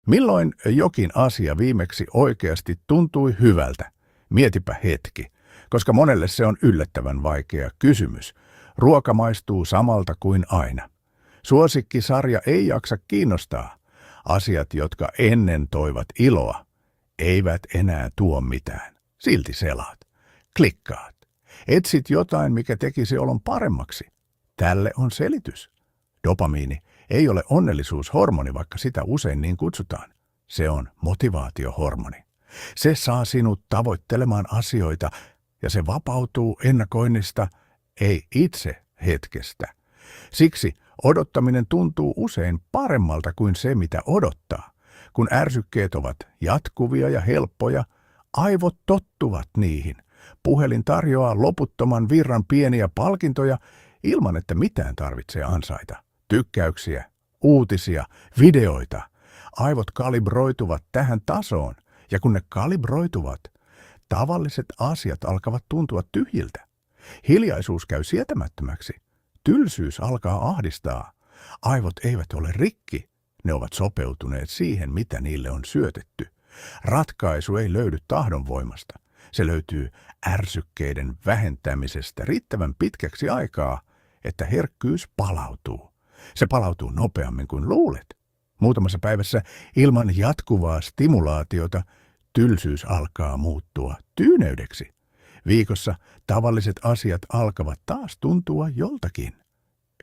Milloin jokin asia viimeksi oikeasti tuntui hyvältä? Mietipä hetki, koska monelle se on yllättävän vaikea kysymys. Ruoka maistuu samalta kuin aina. Suosikkisarja ei jaksa kiinnostaa. Asiat, jotka ennen toivat iloa, eivät enää tuo mitään. Silti selaat, klikkaat, etsit jotain, mikä tekisi olon paremmaksi. Tälle on selitys. Dopamiini ei ole onnellisuushormoni, vaikka sitä usein niin kutsutaan. Se on motivaatiohormoni. Se saa sinut tavoittelemaan asioita ja se vapautuu ennakoinnista, ei itse hetkestä. Siksi odottaminen tuntuu usein paremmalta kuin se, mitä odottaa. Kun ärsykkeet ovat jatkuvia ja helppoja, aivot tottuvat niihin. Puhelin tarjoaa loputtoman virran pieniä palkintoja ilman, että mitään tarvitsee ansaita. Tykkäyksiä, uutisia, videoita. Aivot kalibroituvat tähän tasoon, ja kun ne kalibroituvat, tavalliset asiat alkavat tuntua tyhjiltä. Hiljaisuus käy sietämättömäksi. Tylsyys alkaa ahdistaa. Aivot eivät ole rikki. Ne ovat sopeutuneet siihen, mitä niille on syötetty. Ratkaisu ei löydy tahdonvoimasta. Se löytyy ärsykkeiden vähentämisestä riittävän pitkäksi aikaa, että herkkyys palautuu. Se palautuu nopeammin kuin luulet. Muutamassa päivässä ilman jatkuvaa stimulaatiota tylsyys alkaa muuttua tyyneydeksi. Viikossa tavalliset asiat alkavat taas tuntua joltakin.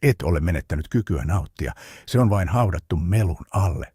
Et ole menettänyt kykyä nauttia. Se on vain haudattu melun alle.